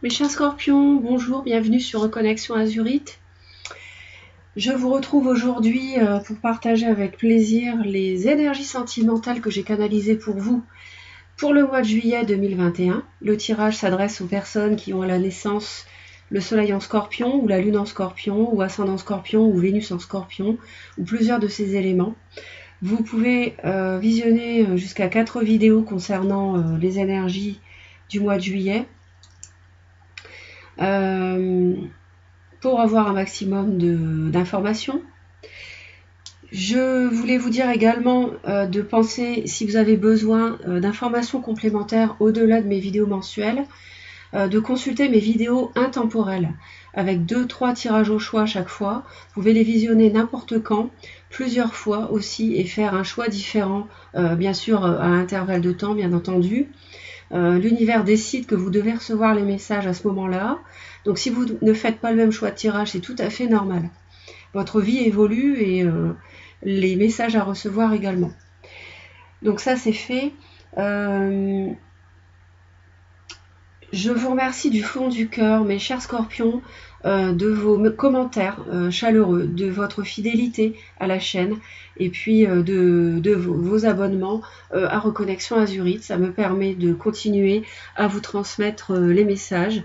Mes chers scorpions, bonjour, bienvenue sur Reconnexion Azurite. Je vous retrouve aujourd'hui pour partager avec plaisir les énergies sentimentales que j'ai canalisées pour vous pour le mois de juillet 2021. Le tirage s'adresse aux personnes qui ont à la naissance le soleil en scorpion, ou la lune en scorpion, ou ascendant scorpion, ou Vénus en scorpion, ou plusieurs de ces éléments. Vous pouvez visionner jusqu'à 4 vidéos concernant les énergies du mois de juillet. Pour avoir un maximum d'informations. Je voulais vous dire également de penser, si vous avez besoin d'informations complémentaires au-delà de mes vidéos mensuelles, de consulter mes vidéos intemporelles avec 2-3 tirages au choix à chaque fois. Vous pouvez les visionner n'importe quand, plusieurs fois aussi, et faire un choix différent, bien sûr à intervalles de temps, bien entendu. L'univers décide que vous devez recevoir les messages à ce moment-là. Donc si vous ne faites pas le même choix de tirage, c'est tout à fait normal. Votre vie évolue et les messages à recevoir également. Donc ça c'est fait. Je vous remercie du fond du cœur, mes chers scorpions, de vos commentaires chaleureux, de votre fidélité à la chaîne et puis de vos abonnements à Reconnexion Azurite. Ça me permet de continuer à vous transmettre les messages,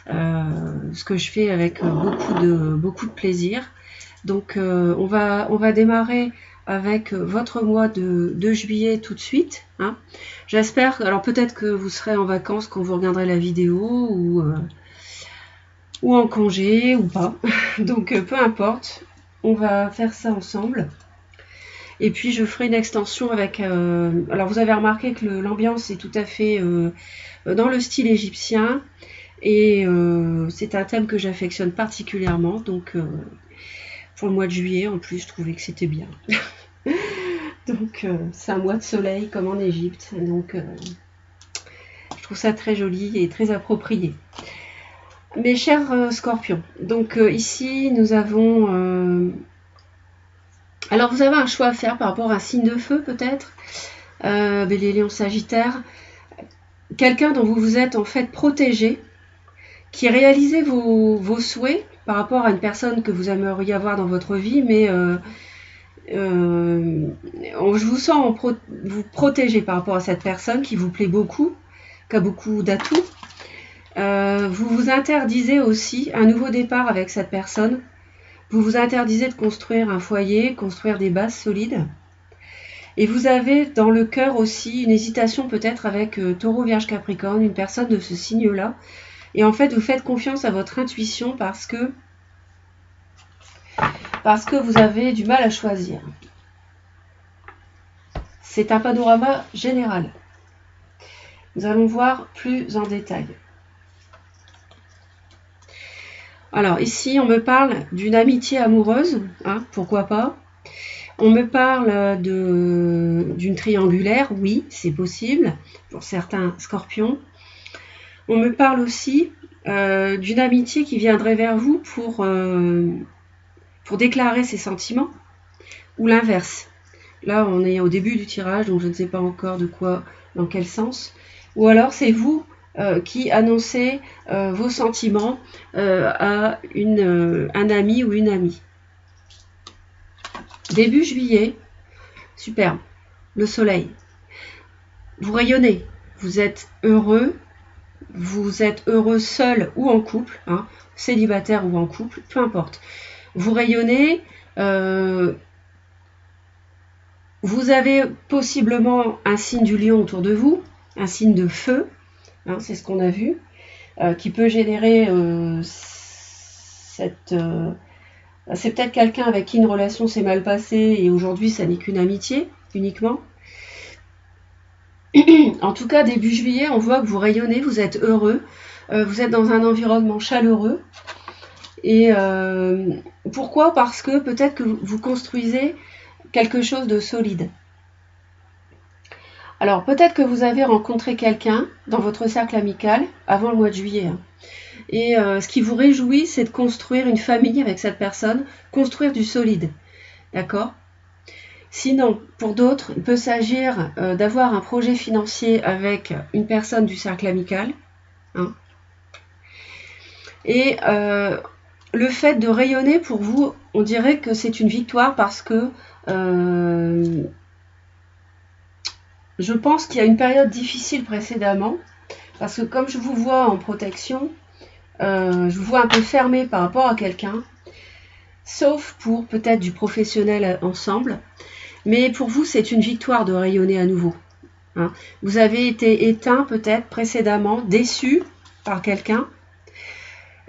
ce que je fais avec beaucoup de plaisir. Donc on va démarrer avec votre mois de juillet tout de suite. Hein. J'espère, alors peut-être que vous serez en vacances quand vous regarderez la vidéo ou en congé ou pas. Donc peu importe, on va faire ça ensemble. Et puis je ferai une extension avec... alors vous avez remarqué que l'ambiance est tout à fait dans le style égyptien. Et c'est un thème que j'affectionne particulièrement. Donc pour le mois de juillet, en plus, je trouvais que c'était bien. Donc c'est un mois de soleil comme en Égypte. Donc je trouve ça très joli et très approprié. Mes chers scorpions, donc ici nous avons... alors vous avez un choix à faire par rapport à un signe de feu peut-être, Bélier, Lion, Sagittaire. Quelqu'un dont vous vous êtes en fait protégé, qui réalisez vos souhaits par rapport à une personne que vous aimeriez avoir dans votre vie, mais je vous sens vous protéger par rapport à cette personne qui vous plaît beaucoup, qui a beaucoup d'atouts. Vous vous interdisez aussi un nouveau départ avec cette personne. Vous vous interdisez de construire un foyer, construire des bases solides. Et vous avez dans le cœur aussi une hésitation peut-être avec Taureau, Vierge, Capricorne, une personne de ce signe-là. Et en fait, vous faites confiance à votre intuition parce que vous avez du mal à choisir. C'est un panorama général. Nous allons voir plus en détail. Alors ici, on me parle d'une amitié amoureuse, hein, pourquoi pas. On me parle d'une triangulaire, oui, c'est possible, pour certains scorpions. On me parle aussi d'une amitié qui viendrait vers vous pour déclarer ses sentiments, ou l'inverse. Là, on est au début du tirage, donc je ne sais pas encore dans quel sens. Ou alors, c'est vous qui annoncez vos sentiments à un ami ou une amie. Début juillet, superbe, le soleil. Vous rayonnez, vous êtes heureux seul ou en couple, hein, célibataire ou en couple, peu importe. Vous rayonnez, vous avez possiblement un signe du lion autour de vous, un signe de feu, hein, c'est ce qu'on a vu, qui peut générer c'est peut-être quelqu'un avec qui une relation s'est mal passée et aujourd'hui ça n'est qu'une amitié uniquement. En tout cas, début juillet, on voit que vous rayonnez, vous êtes heureux, vous êtes dans un environnement chaleureux. Et pourquoi ? Parce que peut-être que vous construisez quelque chose de solide. Alors peut-être que vous avez rencontré quelqu'un dans votre cercle amical avant le mois de juillet. Hein. Et ce qui vous réjouit, c'est de construire une famille avec cette personne, construire du solide. D'accord ? Sinon, pour d'autres, il peut s'agir d'avoir un projet financier avec une personne du cercle amical. Hein. Et le fait de rayonner pour vous, on dirait que c'est une victoire parce que je pense qu'il y a une période difficile précédemment, parce que comme je vous vois en protection, je vous vois un peu fermé par rapport à quelqu'un, sauf pour peut-être du professionnel ensemble. Mais pour vous, c'est une victoire de rayonner à nouveau. Hein. Vous avez été éteint peut-être précédemment, déçu par quelqu'un.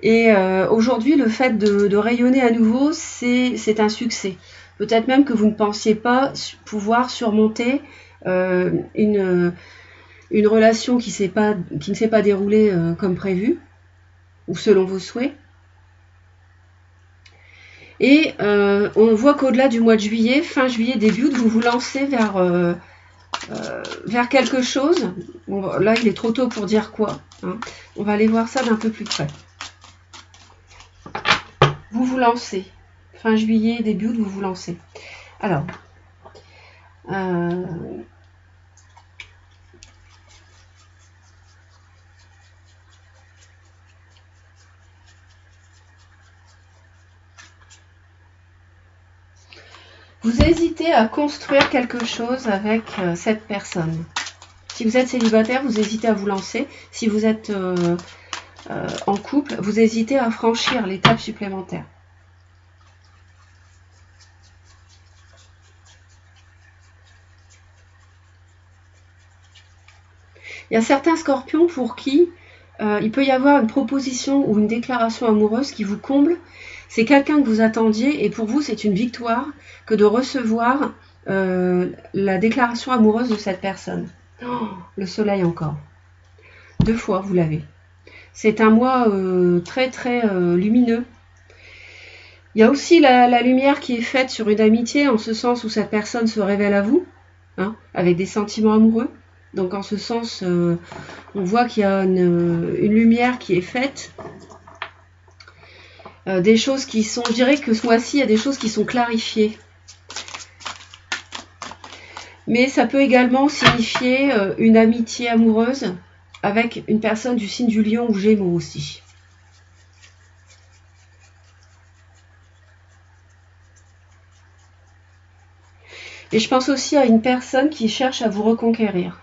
Et aujourd'hui, le fait de rayonner à nouveau, c'est un succès. Peut-être même que vous ne pensiez pas pouvoir surmonter une relation qui ne s'est pas déroulée comme prévu, ou selon vos souhaits. Et on voit qu'au-delà du mois de juillet, fin juillet, début août, vous vous lancez vers quelque chose. Bon, là, il est trop tôt pour dire quoi. Hein. On va aller voir ça d'un peu plus près. Vous vous lancez. Fin juillet, début août, vous vous lancez. Alors, vous hésitez à construire quelque chose avec cette personne. Si vous êtes célibataire, vous hésitez à vous lancer. Si vous êtes en couple, vous hésitez à franchir l'étape supplémentaire. Il y a certains scorpions pour qui il peut y avoir une proposition ou une déclaration amoureuse qui vous comble. C'est quelqu'un que vous attendiez et pour vous, c'est une victoire que de recevoir la déclaration amoureuse de cette personne. Oh, le soleil encore. 2 fois, vous l'avez. C'est un mois très très lumineux. Il y a aussi la lumière qui est faite sur une amitié, en ce sens où cette personne se révèle à vous, hein, avec des sentiments amoureux. Donc en ce sens, on voit qu'il y a une lumière qui est faite. Des choses qui sont, je dirais que ce mois-ci, il y a des choses qui sont clarifiées. Mais ça peut également signifier une amitié amoureuse avec une personne du signe du Lion ou Gémeaux aussi. Et je pense aussi à une personne qui cherche à vous reconquérir.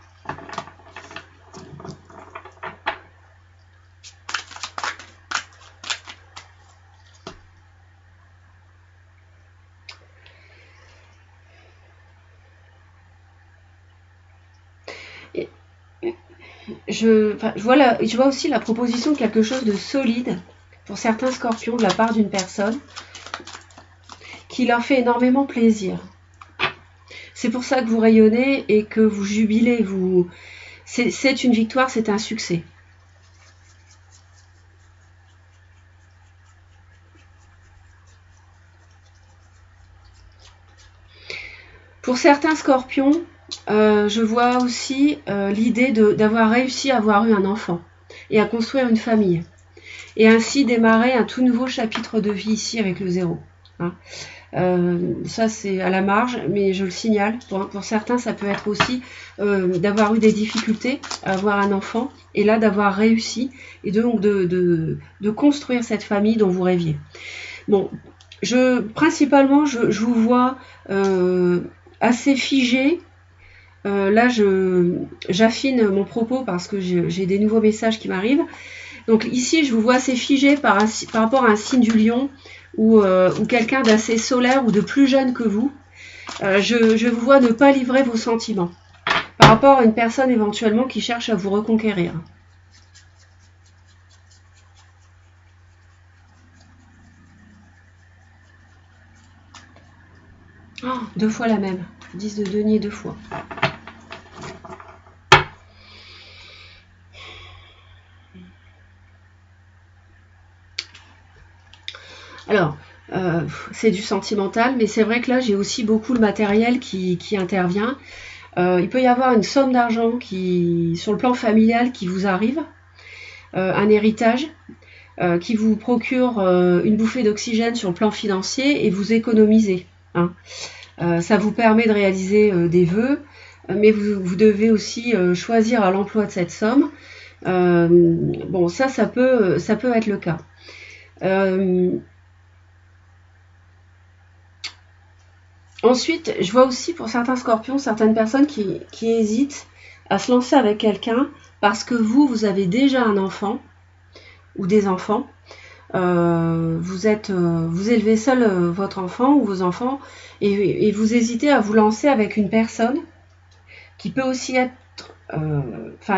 Je vois aussi la proposition de quelque chose de solide pour certains scorpions de la part d'une personne qui leur fait énormément plaisir. C'est pour ça que vous rayonnez et que vous jubilez. C'est une victoire, c'est un succès. Pour certains scorpions, je vois aussi l'idée d'avoir réussi à avoir eu un enfant et à construire une famille. Et ainsi démarrer un tout nouveau chapitre de vie ici avec le 0. Hein. Ça c'est à la marge, mais je le signale. Pour certains, ça peut être aussi d'avoir eu des difficultés à avoir un enfant et là d'avoir réussi et donc de construire cette famille dont vous rêviez. Bon, principalement, je vous vois assez figé. Là, j'affine mon propos parce que j'ai des nouveaux messages qui m'arrivent. Donc ici, je vous vois assez figé par rapport à un signe du Lion ou quelqu'un d'assez solaire ou de plus jeune que vous. Je vous vois ne pas livrer vos sentiments par rapport à une personne éventuellement qui cherche à vous reconquérir. Oh, 2 fois la même. 10 de denier 2 fois. Alors, c'est du sentimental, mais c'est vrai que là, j'ai aussi beaucoup le matériel qui intervient. Il peut y avoir une somme d'argent sur le plan familial qui vous arrive, un héritage qui vous procure une bouffée d'oxygène sur le plan financier et vous économisez. Hein. Ça vous permet de réaliser des vœux, mais vous devez aussi choisir à l'emploi de cette somme. Bon, ça peut être le cas. Ensuite, je vois aussi pour certains scorpions, certaines personnes qui hésitent à se lancer avec quelqu'un parce que vous avez déjà un enfant ou des enfants. Vous élevez seul votre enfant ou vos enfants et vous hésitez à vous lancer avec une personne qui peut aussi être,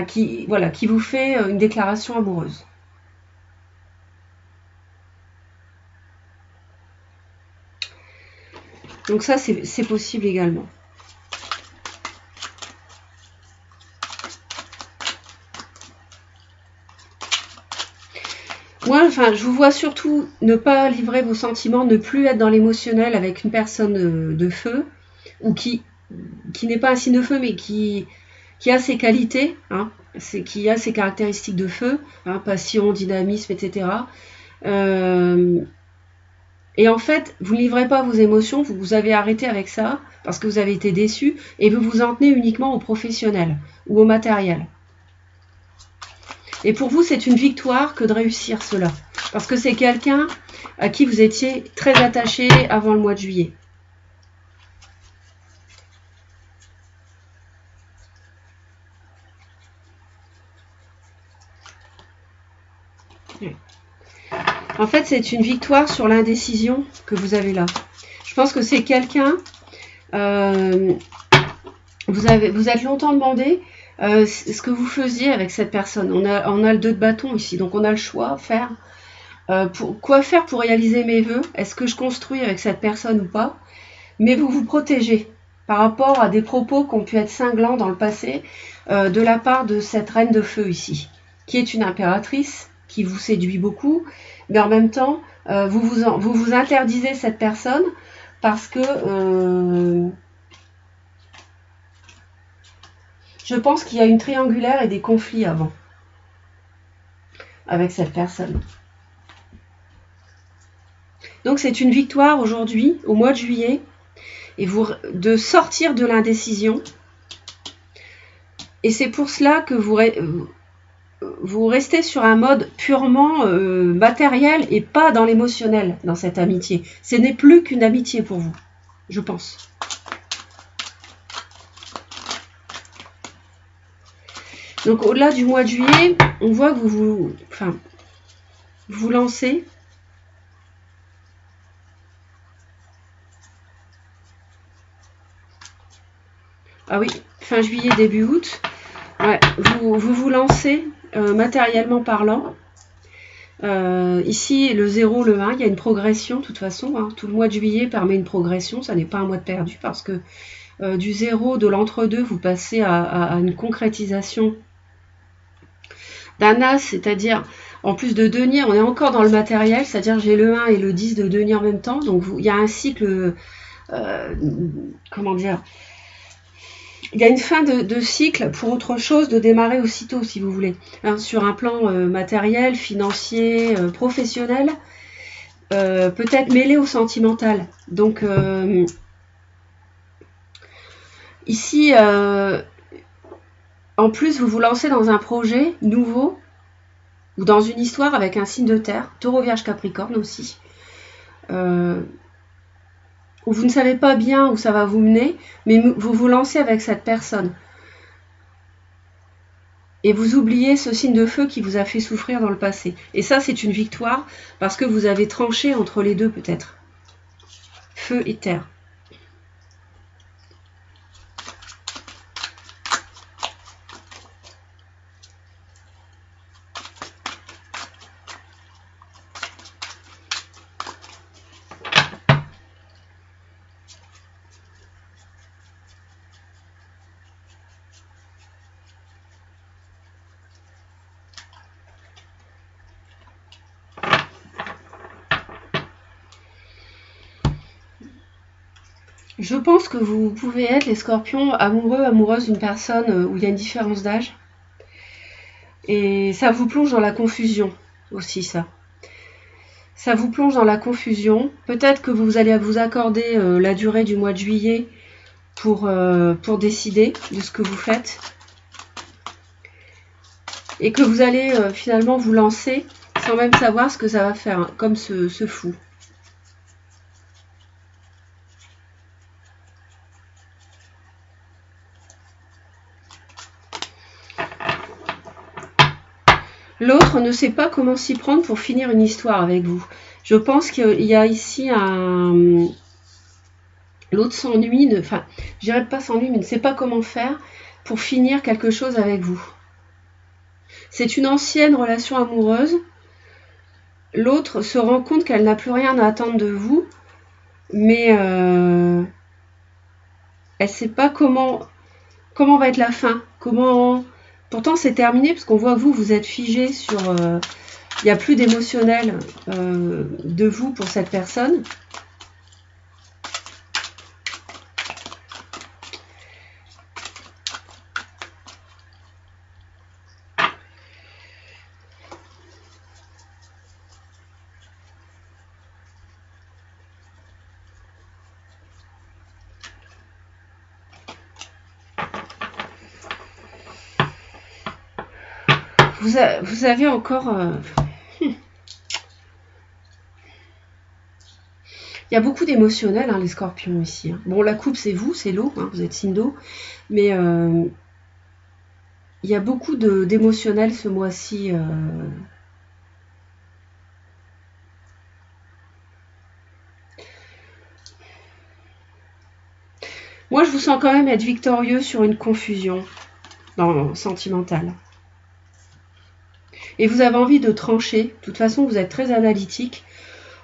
qui vous fait une déclaration amoureuse. Donc ça, c'est possible également. Moi, je vous vois surtout ne pas livrer vos sentiments, ne plus être dans l'émotionnel avec une personne de feu, ou qui n'est pas un signe de feu, mais qui a ses qualités, hein, qui a ses caractéristiques de feu, hein, passion, dynamisme, etc. Et en fait, vous ne livrez pas vos émotions, vous avez arrêté avec ça, parce que vous avez été déçu, et vous vous en tenez uniquement au professionnel, ou au matériel. Et pour vous, c'est une victoire que de réussir cela. Parce que c'est quelqu'un à qui vous étiez très attaché avant le mois de juillet. En fait, c'est une victoire sur l'indécision que vous avez là. Je pense que c'est quelqu'un... vous êtes longtemps demandé ce que vous faisiez avec cette personne. On a le 2 de bâton ici, donc on a le choix à faire. Quoi faire pour réaliser mes vœux? Est-ce que je construis avec cette personne ou pas? Mais vous vous protégez par rapport à des propos qui ont pu être cinglants dans le passé de la part de cette reine de feu ici, qui est une impératrice, qui vous séduit beaucoup, mais en même temps, vous vous interdisez cette personne parce que je pense qu'il y a une triangulaire et des conflits avant avec cette personne. Donc c'est une victoire aujourd'hui, au mois de juillet, et de sortir de l'indécision. Et c'est pour cela que vous restez sur un mode purement matériel et pas dans l'émotionnel dans cette amitié. Ce n'est plus qu'une amitié pour vous, je pense. Donc au-delà du mois de juillet, on voit que vous lancez. Ah oui, fin juillet, début août. Ouais, vous lancez matériellement parlant. Ici, le 0, le 1, il y a une progression de toute façon. Hein. Tout le mois de juillet permet une progression, ça n'est pas un mois de perdu parce que du 0, de l'entre-deux, vous passez à une concrétisation d'un as, c'est-à-dire en plus de denier, on est encore dans le matériel, c'est-à-dire j'ai le 1 et le 10 de denier en même temps, donc il y a un cycle, comment dire, il y a une fin de cycle pour autre chose, de démarrer aussitôt si vous voulez, hein, sur un plan matériel, financier, professionnel, peut-être mêlé au sentimental. Donc ici, en plus, vous vous lancez dans un projet nouveau ou dans une histoire avec un signe de terre, Taureau, Vierge, Capricorne aussi, où vous ne savez pas bien où ça va vous mener, mais vous vous lancez avec cette personne. Et vous oubliez ce signe de feu qui vous a fait souffrir dans le passé. Et ça, c'est une victoire parce que vous avez tranché entre les deux peut-être. Feu et terre. Je pense que vous pouvez être, les scorpions, amoureux, amoureuses d'une personne où il y a une différence d'âge. Et ça vous plonge dans la confusion aussi, ça. Ça vous plonge dans la confusion. Peut-être que vous allez vous accorder la durée du mois de juillet pour décider de ce que vous faites. et que vous allez finalement vous lancer sans même savoir ce que ça va faire, hein, comme ce fou. L'autre ne sait pas comment s'y prendre pour finir une histoire avec vous. Je pense qu'il y a ici un... L'autre s'ennuie, enfin, je dirais pas s'ennuie, mais ne sait pas comment faire pour finir quelque chose avec vous. C'est une ancienne relation amoureuse. L'autre se rend compte qu'elle n'a plus rien à attendre de vous, mais elle ne sait pas comment va être la fin. Pourtant, c'est terminé, parce qu'on voit que vous êtes figé sur... il n'y a plus d'émotionnel de vous pour cette personne. Vous avez encore... Il y a beaucoup d'émotionnel, hein, les scorpions ici. Hein. Bon, la coupe, c'est vous, c'est l'eau, hein, vous êtes signe d'eau. Mais il y a beaucoup d'émotionnel ce mois-ci. Moi, je vous sens quand même être victorieux sur une confusion sentimentale. Et vous avez envie de trancher. De toute façon, vous êtes très analytique.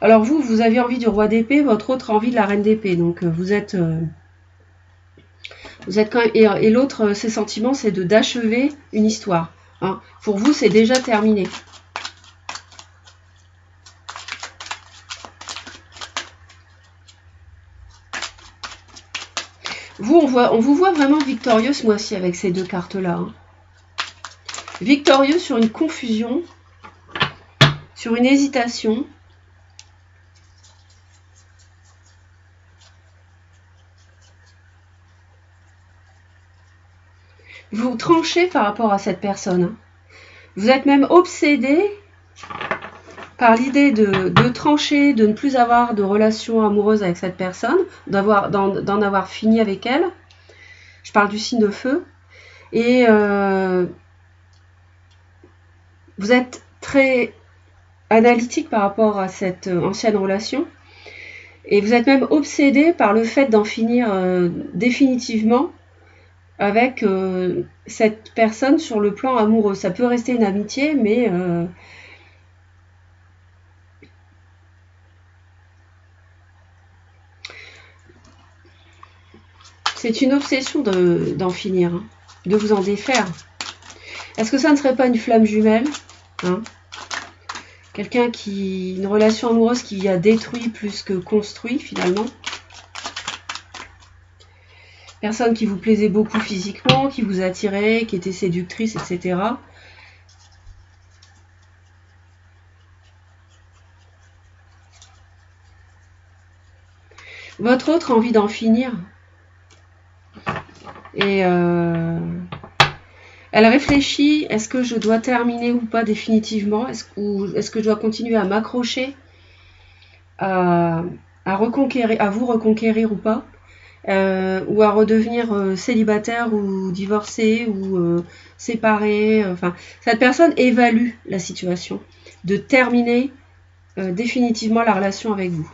Alors vous avez envie du roi d'épée, votre autre a envie de la reine d'épée. Donc vous êtes quand même... Et l'autre, ses sentiments, c'est d'achever une histoire. Hein. Pour vous, c'est déjà terminé. Vous, on vous voit vraiment victorieux ce mois-ci avec ces deux cartes-là. Hein. Victorieux sur une confusion, sur une hésitation. Vous tranchez par rapport à cette personne. Vous êtes même obsédé par l'idée de trancher, de ne plus avoir de relation amoureuse avec cette personne, d'en avoir fini avec elle. Je parle du signe de feu. Et vous êtes très analytique par rapport à cette ancienne relation. Et vous êtes même obsédé par le fait d'en finir définitivement avec cette personne sur le plan amoureux. Ça peut rester une amitié, mais c'est une obsession d'en finir, hein, de vous en défaire. Est-ce que ça ne serait pas une flamme jumelle, hein? Quelqu'un une relation amoureuse qui a détruit plus que construit finalement. Personne qui vous plaisait beaucoup physiquement, qui vous attirait, qui était séductrice, etc. Votre autre a envie d'en finir. Et elle réfléchit, est-ce que je dois terminer ou pas définitivement? Est-ce que je dois continuer à m'accrocher à vous reconquérir ou pas? Ou à redevenir célibataire ou divorcé ou séparé. Enfin, cette personne évalue la situation de terminer définitivement la relation avec vous.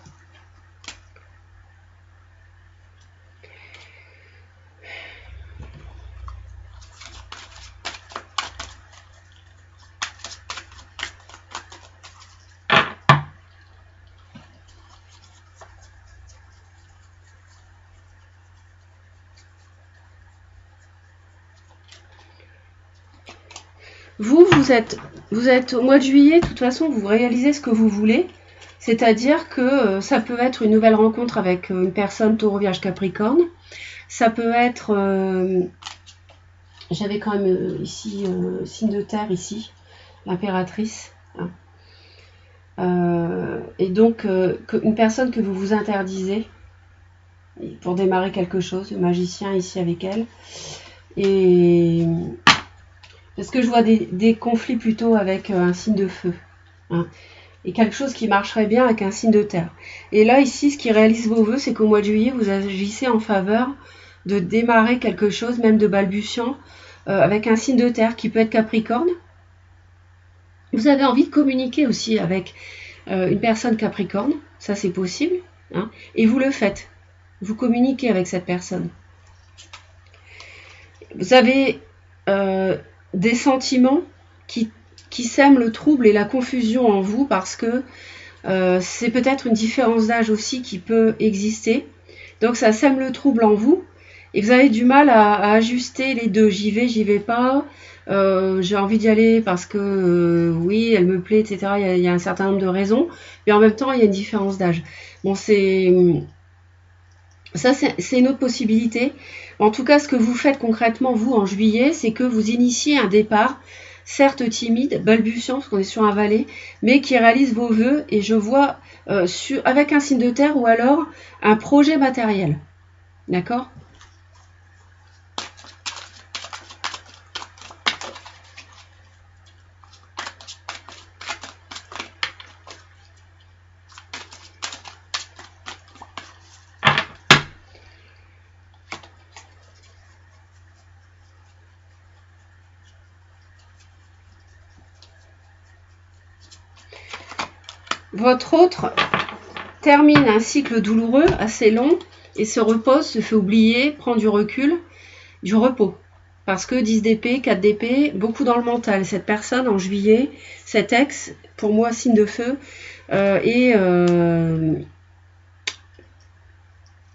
Vous êtes au mois de juillet, de toute façon, vous réalisez ce que vous voulez. C'est-à-dire que ça peut être une nouvelle rencontre avec une personne Taureau, Vierge, Capricorne. Ça peut être... J'avais quand même ici, signe de terre, ici, l'impératrice. Et donc, une personne que vous vous interdisez pour démarrer quelque chose, le magicien ici avec elle. Et Parce que je vois des conflits plutôt avec un signe de feu. Hein, et quelque chose qui marcherait bien avec un signe de terre. Et là, ici, ce qui réalise vos vœux, c'est qu'au mois de juillet, vous agissez en faveur de démarrer quelque chose, même de balbutiant, avec un signe de terre qui peut être Capricorne. Vous avez envie de communiquer aussi avec une personne Capricorne, ça c'est possible, hein, et vous le faites. Vous communiquez avec cette personne. Vous avez des sentiments qui sèment le trouble et la confusion en vous parce que c'est peut-être une différence d'âge aussi qui peut exister. Donc ça sème le trouble en vous et vous avez du mal à ajuster les deux. J'y vais pas. J'ai envie d'y aller parce que oui, elle me plaît, etc. Il y a un certain nombre de raisons, mais en même temps, il y a une différence d'âge. Bon, ça, c'est une autre possibilité. En tout cas, ce que vous faites concrètement, vous, en juillet, c'est que vous initiez un départ, certes timide, balbutiant, parce qu'on est sur un valet, mais qui réalise vos vœux, et je vois avec un signe de terre ou alors un projet matériel. D'accord ? Votre autre termine un cycle douloureux, assez long, et se repose, se fait oublier, prend du recul, du repos. Parce que 10 d'épée, 4 d'épée, beaucoup dans le mental. Cette personne, en juillet, cet ex, pour moi, signe de feu,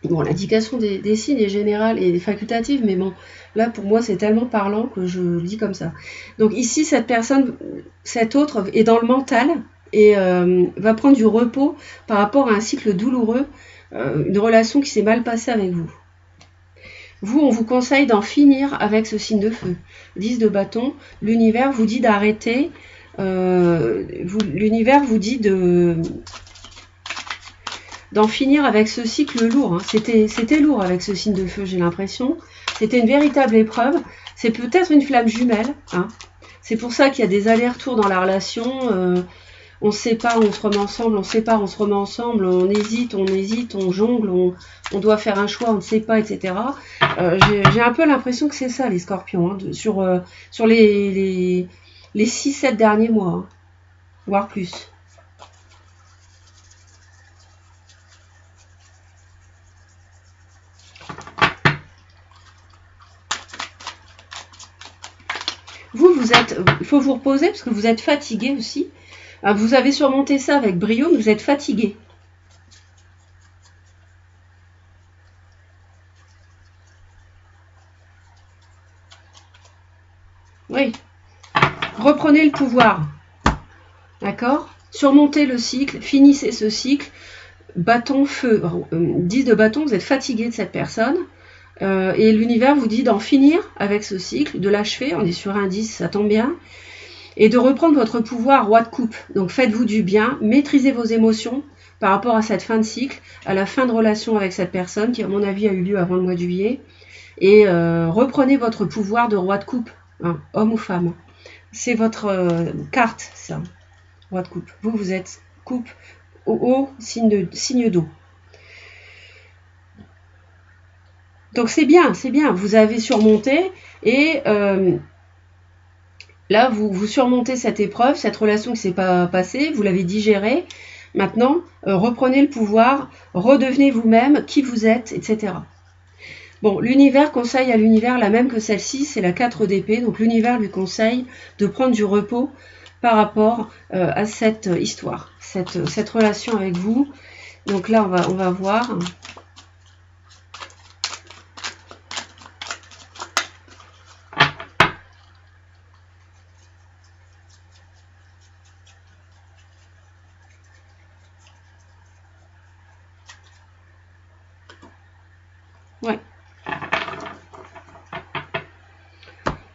bon, l'indication des signes est générale et facultative, mais bon, là, pour moi, c'est tellement parlant que je le dis comme ça. Donc ici, cette personne, cet autre, est dans le mental, et va prendre du repos par rapport à un cycle douloureux, une relation qui s'est mal passée avec vous. Vous, on vous conseille d'en finir avec ce signe de feu. 10 de bâton, l'univers vous dit d'arrêter, l'univers vous dit d'en finir avec ce cycle lourd. Hein. C'était lourd avec ce signe de feu, j'ai l'impression. C'était une véritable épreuve. C'est peut-être une flamme jumelle. Hein. C'est pour ça qu'il y a des allers-retours dans la relation. On se sépare, on se remet ensemble, on se sépare, on se remet ensemble, on hésite, on jongle, on doit faire un choix, on ne sait pas, etc. J'ai un peu l'impression que c'est ça, les scorpions, hein, sur les 6-7 derniers mois, hein, voire plus. Il faut vous reposer parce que vous êtes fatigué aussi. Vous avez surmonté ça avec brio, mais vous êtes fatigué. Oui. Reprenez le pouvoir. D'accord ? Surmontez le cycle, finissez ce cycle. Bâton, feu. 10 de bâton, vous êtes fatigué de cette personne. Et l'univers vous dit d'en finir avec ce cycle, de l'achever. On est sur un 10, ça tombe bien. Et de reprendre votre pouvoir roi de coupe. Donc faites-vous du bien, maîtrisez vos émotions par rapport à cette fin de cycle, à la fin de relation avec cette personne qui à mon avis a eu lieu avant le mois de juillet. Et reprenez votre pouvoir de roi de coupe, hein, homme ou femme. C'est votre carte, ça, roi de coupe. Vous êtes coupe au haut, signe d'eau. Donc c'est bien, vous avez surmonté et là, vous surmontez cette épreuve, cette relation qui ne s'est pas passée, vous l'avez digérée. Maintenant, reprenez le pouvoir, redevenez vous-même, qui vous êtes, etc. Bon, l'univers conseille à l'univers la même que celle-ci, c'est la 4 d'épée. Donc l'univers lui conseille de prendre du repos par rapport à cette histoire, cette relation avec vous. Donc là, on va voir. Ouais.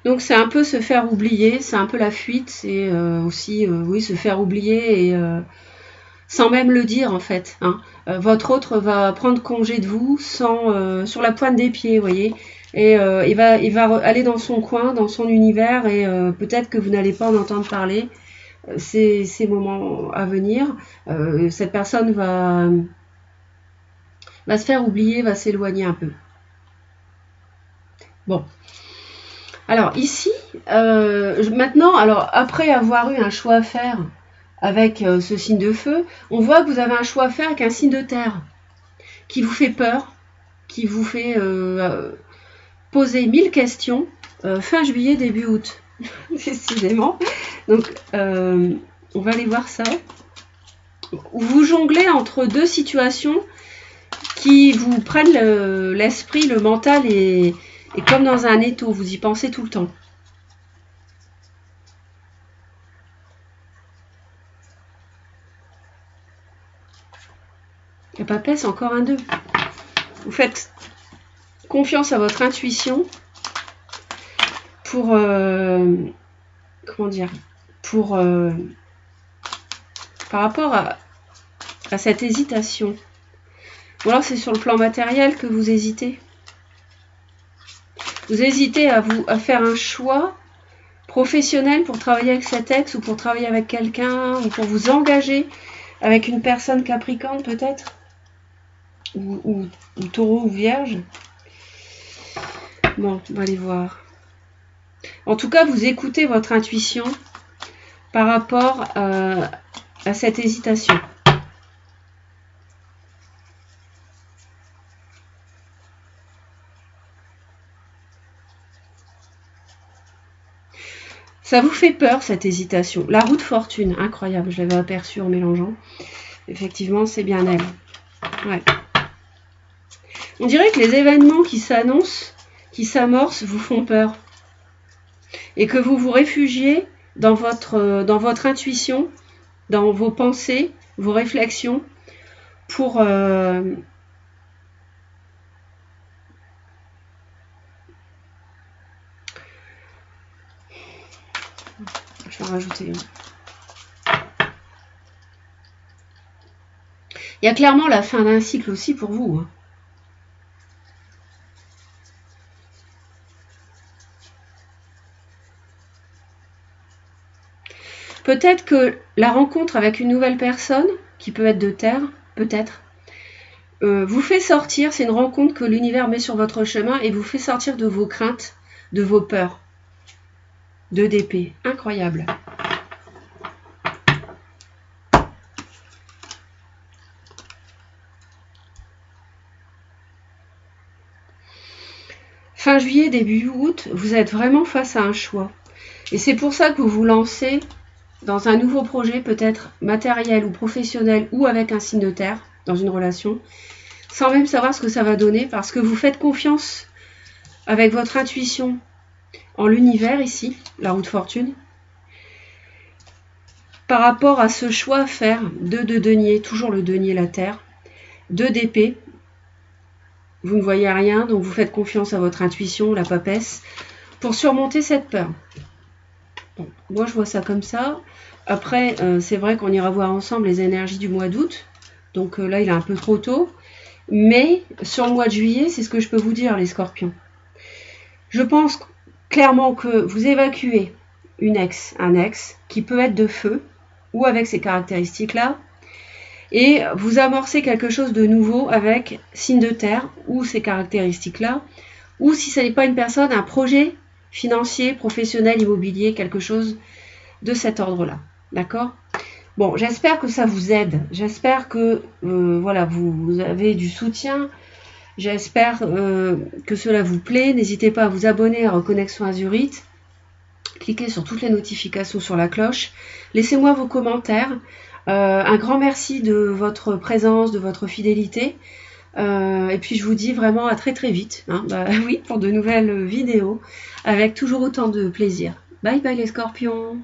Donc c'est un peu se faire oublier, c'est un peu la fuite, c'est aussi oui, se faire oublier et sans même le dire en fait. Hein. Votre autre va prendre congé de vous sans sur la pointe des pieds, vous voyez. Et il va aller dans son coin, dans son univers, et peut-être que vous n'allez pas en entendre parler ces moments à venir. Cette personne va se faire oublier, va s'éloigner un peu. Bon. Alors ici, maintenant, alors après avoir eu un choix à faire avec ce signe de feu, on voit que vous avez un choix à faire avec un signe de terre qui vous fait peur, qui vous fait poser 1000 questions fin juillet, début août, décidément. Donc, on va aller voir ça. Vous jonglez entre deux situations qui vous prennent l'esprit, le mental, et comme dans un étau, vous y pensez tout le temps. La papesse, encore un 2. Vous faites confiance à votre intuition pour comment dire, pour par rapport à cette hésitation. Ou alors c'est sur le plan matériel que vous hésitez. Vous hésitez à faire un choix professionnel pour travailler avec cet ex, ou pour travailler avec quelqu'un, ou pour vous engager avec une personne capricorne peut-être, ou taureau ou vierge. Bon, on va aller voir. En tout cas, vous écoutez votre intuition par rapport à cette hésitation. Ça vous fait peur, cette hésitation. La roue de fortune, incroyable, je l'avais aperçue en mélangeant. Effectivement, c'est bien elle. Ouais. On dirait que les événements qui s'annoncent, qui s'amorcent, vous font peur. Et que vous vous réfugiez dans votre intuition, dans vos pensées, vos réflexions, pour... Je vais en rajouter une. Il y a clairement la fin d'un cycle aussi pour vous. Peut-être que la rencontre avec une nouvelle personne, qui peut être de terre, peut-être, vous fait sortir, c'est une rencontre que l'univers met sur votre chemin et vous fait sortir de vos craintes, de vos peurs. 2 d'épée, incroyable. Fin juillet, début août, vous êtes vraiment face à un choix. Et c'est pour ça que vous vous lancez dans un nouveau projet, peut-être matériel ou professionnel, ou avec un signe de terre, dans une relation, sans même savoir ce que ça va donner, parce que vous faites confiance avec votre intuition en l'univers ici, la roue de fortune, par rapport à ce choix à faire. 2 de denier, toujours le denier, la terre, 2 d'épée, vous ne voyez rien, donc vous faites confiance à votre intuition, la papesse, pour surmonter cette peur. Bon, moi je vois ça comme ça. Après, c'est vrai qu'on ira voir ensemble les énergies du mois d'août, donc là il est un peu trop tôt, mais sur le mois de juillet, c'est ce que je peux vous dire, les scorpions. Je pense clairement que vous évacuez un ex, qui peut être de feu, ou avec ces caractéristiques-là, et vous amorcez quelque chose de nouveau avec signe de terre, ou ces caractéristiques-là, ou si ce n'est pas une personne, un projet financier, professionnel, immobilier, quelque chose de cet ordre-là. D'accord ? Bon, j'espère que ça vous aide. J'espère que voilà, vous avez du soutien. J'espère que cela vous plaît. N'hésitez pas à vous abonner à Reconnexion Azurite. Cliquez sur toutes les notifications sur la cloche. Laissez-moi vos commentaires. Un grand merci de votre présence, de votre fidélité. Et puis je vous dis vraiment à très très vite. Hein, oui, pour de nouvelles vidéos avec toujours autant de plaisir. Bye bye les scorpions!